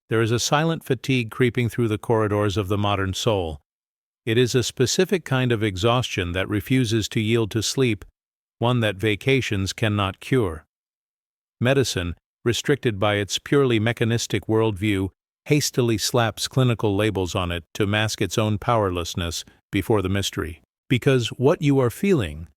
There is a silent fatigue creeping through the corridors of the modern soul. It is a specific kind of exhaustion that refuses to yield to sleep, one that vacations cannot cure. Medicine, restricted by its purely mechanistic worldview, hastily slaps clinical labels on it to mask its own powerlessness before the mystery. Because what you are feeling,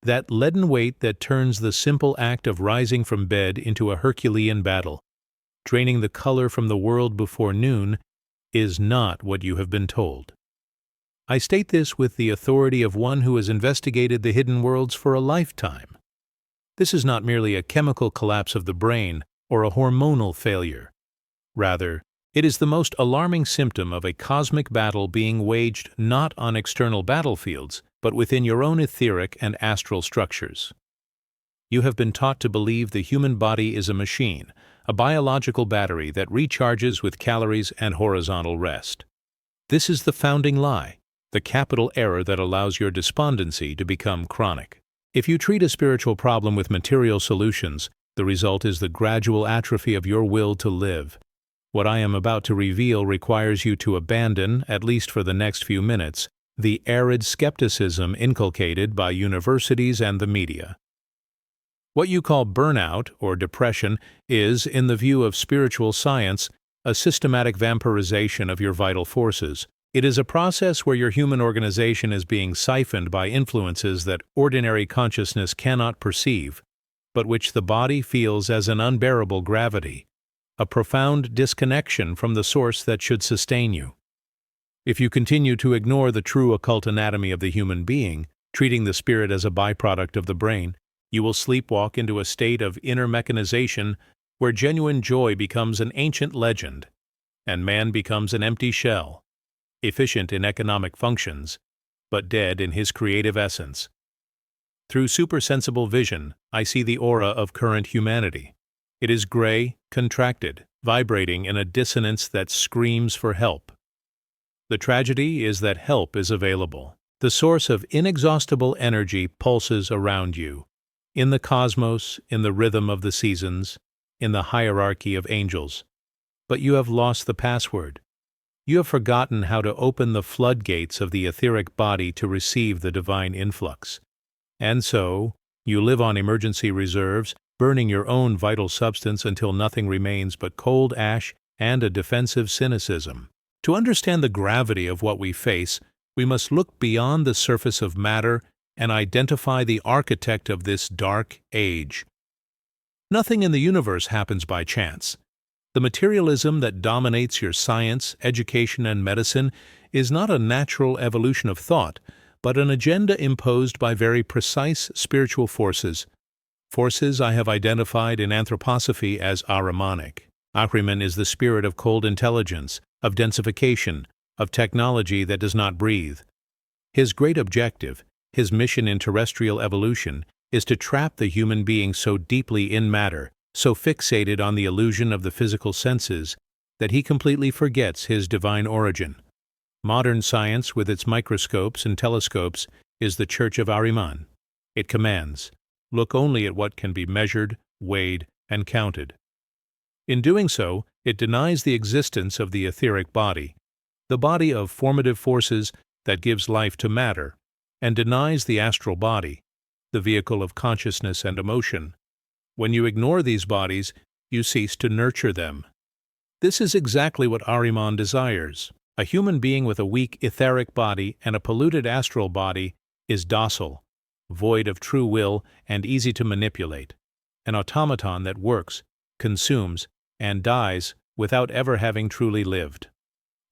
that leaden weight that turns the simple act of rising from bed into a Herculean battle, draining the color from the world before noon, is not what you have been told. I state this with the authority of one who has investigated the hidden worlds for a lifetime. This is not merely a chemical collapse of the brain or a hormonal failure. Rather, it is the most alarming symptom of a cosmic battle being waged not on external battlefields, but within your own etheric and astral structures. You have been taught to believe the human body is a machine, a biological battery that recharges with calories and horizontal rest. This is the founding lie, the capital error that allows your despondency to become chronic. If you treat a spiritual problem with material solutions, the result is the gradual atrophy of your will to live. What I am about to reveal requires you to abandon, at least for the next few minutes, the arid skepticism inculcated by universities and the media. What you call burnout or depression is, in the view of spiritual science, a systematic vampirization of your vital forces. It is a process where your human organization is being siphoned by influences that ordinary consciousness cannot perceive, but which the body feels as an unbearable gravity, a profound disconnection from the source that should sustain you. If you continue to ignore the true occult anatomy of the human being, treating the spirit as a byproduct of the brain, you will sleepwalk into a state of inner mechanization where genuine joy becomes an ancient legend, and man becomes an empty shell, efficient in economic functions, but dead in his creative essence. Through supersensible vision, I see the aura of current humanity. It is gray, contracted, vibrating in a dissonance that screams for help. The tragedy is that help is available. The source of inexhaustible energy pulses around you, in the cosmos, in the rhythm of the seasons, in the hierarchy of angels. But you have lost the password. You have forgotten how to open the floodgates of the etheric body to receive the divine influx. And so, you live on emergency reserves, burning your own vital substance until nothing remains but cold ash and a defensive cynicism. To understand the gravity of what we face, we must look beyond the surface of matter and identify the architect of this dark age. Nothing in the universe happens by chance. The materialism that dominates your science, education, and medicine is not a natural evolution of thought, but an agenda imposed by very precise spiritual forces. Forces I have identified in anthroposophy as Ahrimanic. Ahriman is the spirit of cold intelligence, of densification, of technology that does not breathe. His great objective, his mission in terrestrial evolution, is to trap the human being so deeply in matter, so fixated on the illusion of the physical senses, that he completely forgets his divine origin. Modern science, with its microscopes and telescopes, is the Church of Ahriman. It commands, look only at what can be measured, weighed, and counted. In doing so, it denies the existence of the etheric body, the body of formative forces that gives life to matter, and denies the astral body, the vehicle of consciousness and emotion. When you ignore these bodies, you cease to nurture them. This is exactly what Ahriman desires. A human being with a weak etheric body and a polluted astral body is docile, void of true will and easy to manipulate, an automaton that works, consumes, and dies without ever having truly lived.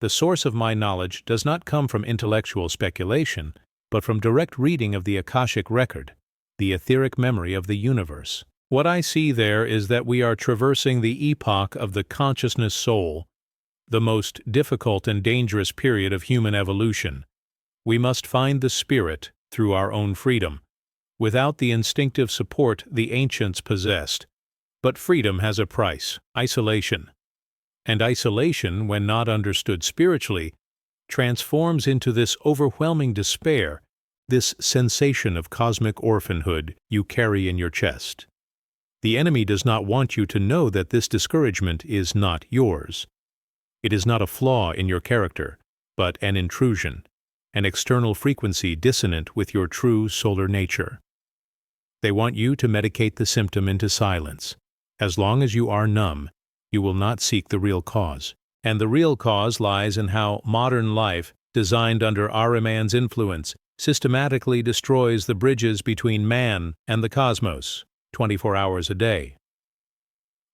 The source of my knowledge does not come from intellectual speculation, but from direct reading of the Akashic record, the etheric memory of the universe. What I see there is that we are traversing the epoch of the consciousness soul, the most difficult and dangerous period of human evolution. We must find the spirit through our own freedom, without the instinctive support the ancients possessed. But freedom has a price, isolation. And isolation, when not understood spiritually, transforms into this overwhelming despair, this sensation of cosmic orphanhood you carry in your chest. The enemy does not want you to know that this discouragement is not yours. It is not a flaw in your character, but an intrusion, an external frequency dissonant with your true solar nature. They want you to medicate the symptom into silence. As long as you are numb, you will not seek the real cause. And the real cause lies in how modern life, designed under Ahriman's influence, systematically destroys the bridges between man and the cosmos, 24 hours a day.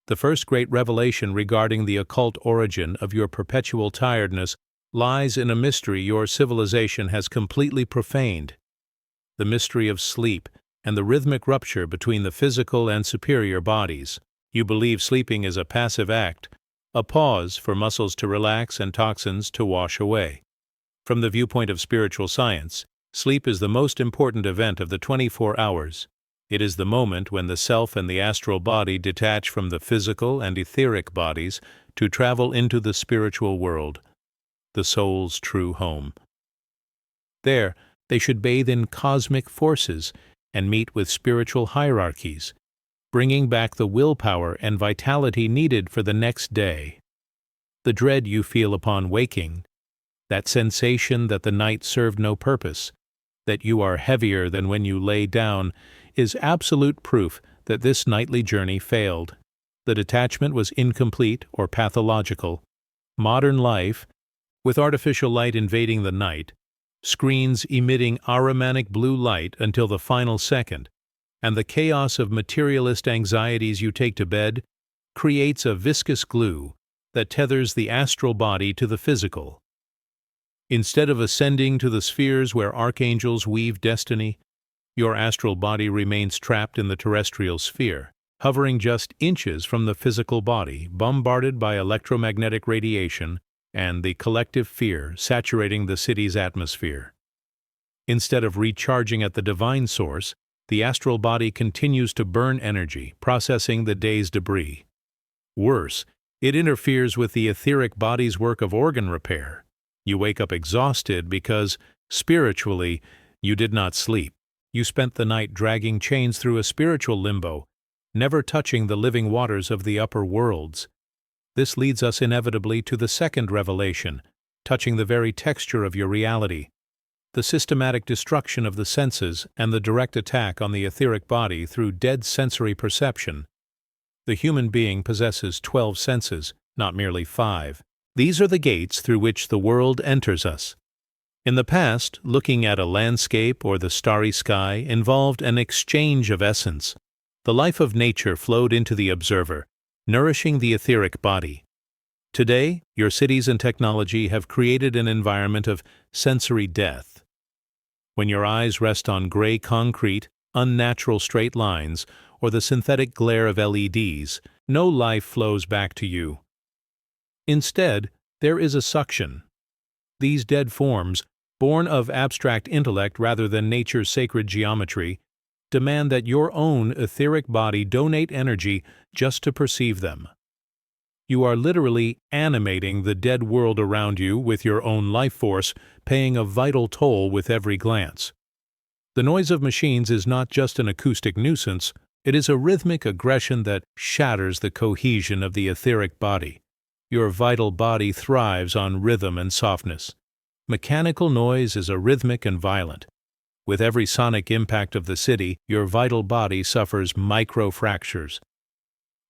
The first great revelation regarding the occult origin of your perpetual tiredness lies in a mystery your civilization has completely profaned: the mystery of sleep and the rhythmic rupture between the physical and superior bodies. You believe sleeping is a passive act, a pause for muscles to relax and toxins to wash away. From the viewpoint of spiritual science, sleep is the most important event of the 24 hours. It is the moment when the self and the astral body detach from the physical and etheric bodies to travel into the spiritual world, the soul's true home. There, they should bathe in cosmic forces and meet with spiritual hierarchies, bringing back the willpower and vitality needed for the next day. The dread you feel upon waking, that sensation that the night served no purpose, that you are heavier than when you lay down, is absolute proof that this nightly journey failed. The detachment was incomplete or pathological. Modern life, with artificial light invading the night, screens emitting Ahrimanic blue light until the final second, and the chaos of materialist anxieties you take to bed, creates a viscous glue that tethers the astral body to the physical. Instead of ascending to the spheres where archangels weave destiny, your astral body remains trapped in the terrestrial sphere, hovering just inches from the physical body, bombarded by electromagnetic radiation and the collective fear saturating the city's atmosphere. Instead of recharging at the divine source, the astral body continues to burn energy, processing the day's debris. Worse, it interferes with the etheric body's work of organ repair. You wake up exhausted because, spiritually, you did not sleep. You spent the night dragging chains through a spiritual limbo, never touching the living waters of the upper worlds. This leads us inevitably to the second revelation, touching the very texture of your reality: the systematic destruction of the senses and the direct attack on the etheric body through dead sensory perception. The human being possesses 12 senses, not merely 5. These are the gates through which the world enters us. In the past, looking at a landscape or the starry sky involved an exchange of essence. The life of nature flowed into the observer, nourishing the etheric body. Today, your cities and technology have created an environment of sensory death. When your eyes rest on gray concrete, unnatural straight lines, or the synthetic glare of LEDs, no life flows back to you. Instead, there is a suction. These dead forms, born of abstract intellect rather than nature's sacred geometry, demand that your own etheric body donate energy just to perceive them. You are literally animating the dead world around you with your own life force, paying a vital toll with every glance. The noise of machines is not just an acoustic nuisance, it is a rhythmic aggression that shatters the cohesion of the etheric body. Your vital body thrives on rhythm and softness. Mechanical noise is arrhythmic and violent. With every sonic impact of the city, your vital body suffers micro-fractures.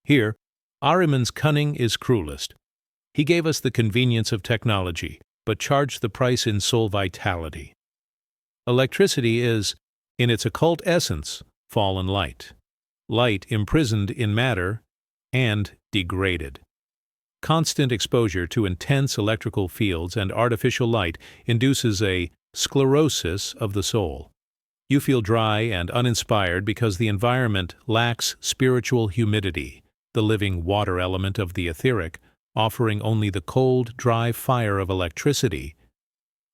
Here, Ahriman's cunning is cruelest. He gave us the convenience of technology, but charged the price in soul vitality. Electricity is, in its occult essence, fallen light. Light imprisoned in matter and degraded. Constant exposure to intense electrical fields and artificial light induces a sclerosis of the soul. You feel dry and uninspired because the environment lacks spiritual humidity, the living water element of the etheric, offering only the cold, dry fire of electricity.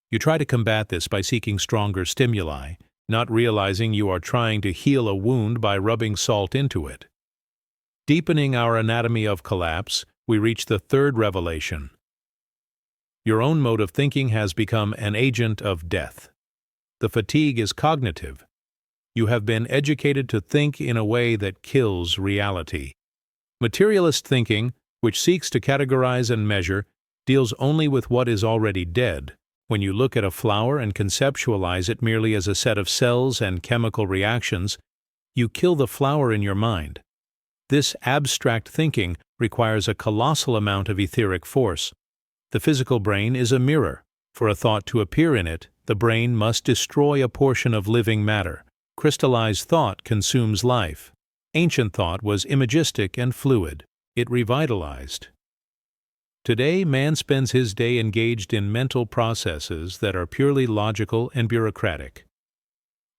You try to combat this by seeking stronger stimuli, not realizing you are trying to heal a wound by rubbing salt into it. Deepening our anatomy of collapse, we reach the third revelation. Your own mode of thinking has become an agent of death. The fatigue is cognitive. You have been educated to think in a way that kills reality. Materialist thinking, which seeks to categorize and measure, deals only with what is already dead. When you look at a flower and conceptualize it merely as a set of cells and chemical reactions, you kill the flower in your mind. This abstract thinking requires a colossal amount of etheric force. The physical brain is a mirror. For a thought to appear in it, the brain must destroy a portion of living matter. Crystallized thought consumes life. Ancient thought was imagistic and fluid. It revitalized. Today, man spends his day engaged in mental processes that are purely logical and bureaucratic.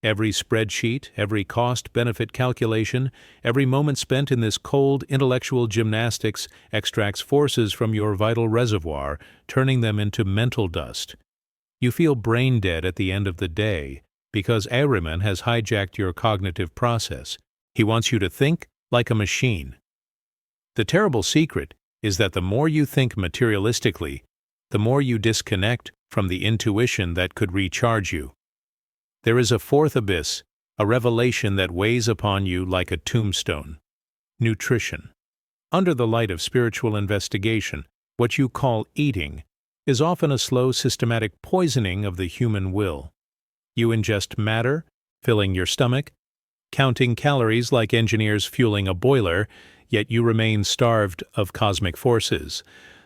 Every spreadsheet, every cost-benefit calculation, every moment spent in this cold intellectual gymnastics extracts forces from your vital reservoir, turning them into mental dust. You feel brain dead at the end of the day because Ahriman has hijacked your cognitive process. He wants you to think like a machine. The terrible secret is that the more you think materialistically, the more you disconnect from the intuition that could recharge you. There is a fourth abyss, a revelation that weighs upon you like a tombstone. Nutrition. Under the light of spiritual investigation, what you call eating is often a slow, systematic poisoning of the human will. You ingest matter, filling your stomach, counting calories like engineers fueling a boiler, yet you remain starved of cosmic forces.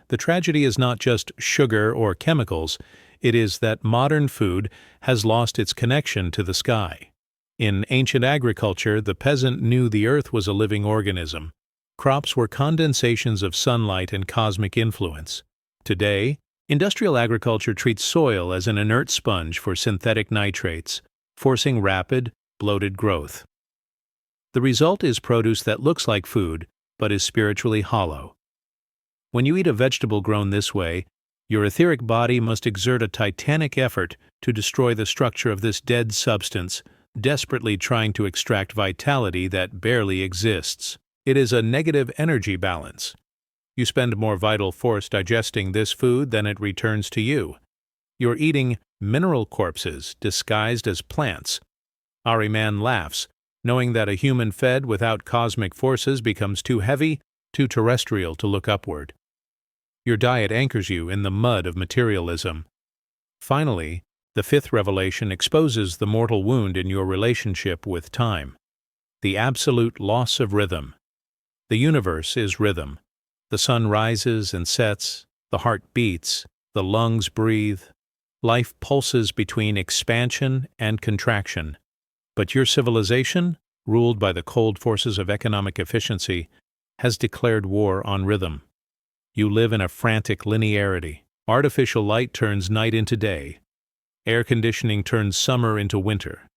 The tragedy is not just sugar or chemicals, it is that modern food has lost its connection to the sky. In ancient agriculture, the peasant knew the earth was a living organism. Crops were condensations of sunlight and cosmic influence. Today, industrial agriculture treats soil as an inert sponge for synthetic nitrates, forcing rapid, bloated growth. The result is produce that looks like food, but is spiritually hollow. When you eat a vegetable grown this way, your etheric body must exert a titanic effort to destroy the structure of this dead substance, desperately trying to extract vitality that barely exists. It is a negative energy balance. You spend more vital force digesting this food than it returns to you. You're eating mineral corpses disguised as plants. Ahriman laughs, knowing that a human fed without cosmic forces becomes too heavy, too terrestrial to look upward. Your diet anchors you in the mud of materialism. Finally, the fifth revelation exposes the mortal wound in your relationship with time. The absolute loss of rhythm. The universe is rhythm. The sun rises and sets, the heart beats, the lungs breathe. Life pulses between expansion and contraction. But your civilization, ruled by the cold forces of economic efficiency, has declared war on rhythm. You live in a frantic linearity. Artificial light turns night into day. Air conditioning turns summer into winter.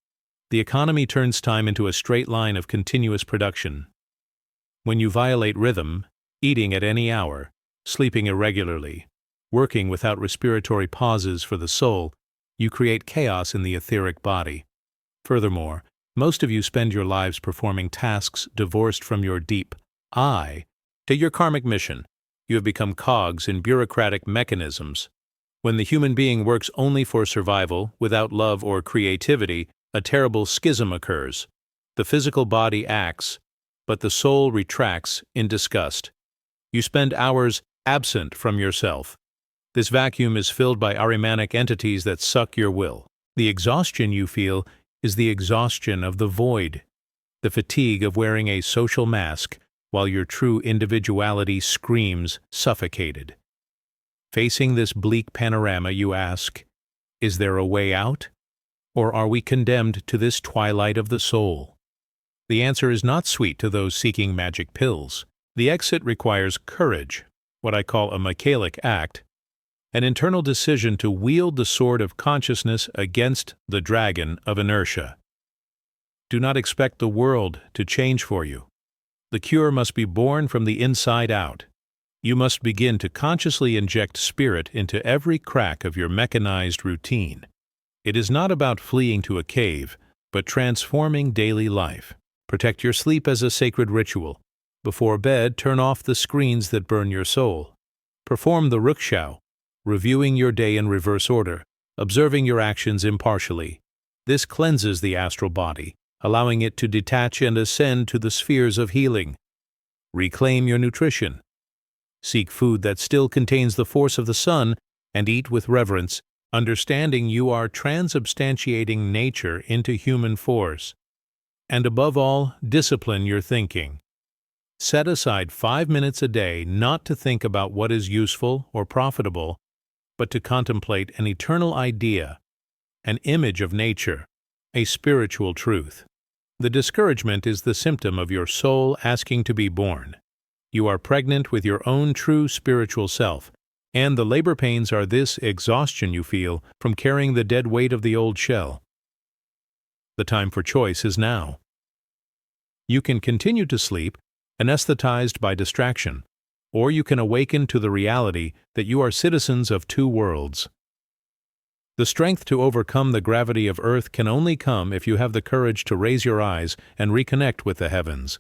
The economy turns time into a straight line of continuous production. When you violate rhythm, eating at any hour, sleeping irregularly, working without respiratory pauses for the soul, you create chaos in the etheric body. Furthermore, most of you spend your lives performing tasks divorced from your deep I to your karmic mission. You have become cogs in bureaucratic mechanisms. When the human being works only for survival, without love or creativity, a terrible schism occurs. The physical body acts, but the soul retracts in disgust. You spend hours absent from yourself. This vacuum is filled by Ahrimanic entities that suck your will. The exhaustion you feel is the exhaustion of the void, the fatigue of wearing a social mask while your true individuality screams suffocated. Facing this bleak panorama, you ask, is there a way out? Or are we condemned to this twilight of the soul? The answer is not sweet to those seeking magic pills. The exit requires courage, what I call a Michaelic act, an internal decision to wield the sword of consciousness against the dragon of inertia. Do not expect the world to change for you. The cure must be born from the inside out. You must begin to consciously inject spirit into every crack of your mechanized routine. It is not about fleeing to a cave, but transforming daily life. Protect your sleep as a sacred ritual. Before bed, turn off the screens that burn your soul. Perform the rukshao, reviewing your day in reverse order, observing your actions impartially. This cleanses the astral body, allowing it to detach and ascend to the spheres of healing. Reclaim your nutrition. Seek food that still contains the force of the sun, and eat with reverence, understanding you are transubstantiating nature into human force. And above all, discipline your thinking. Set aside 5 minutes a day not to think about what is useful or profitable, but to contemplate an eternal idea, an image of nature, a spiritual truth. The discouragement is the symptom of your soul asking to be born. You are pregnant with your own true spiritual self, and the labor pains are this exhaustion you feel from carrying the dead weight of the old shell. The time for choice is now. You can continue to sleep, anesthetized by distraction, or you can awaken to the reality that you are citizens of two worlds. The strength to overcome the gravity of earth can only come if you have the courage to raise your eyes and reconnect with the heavens.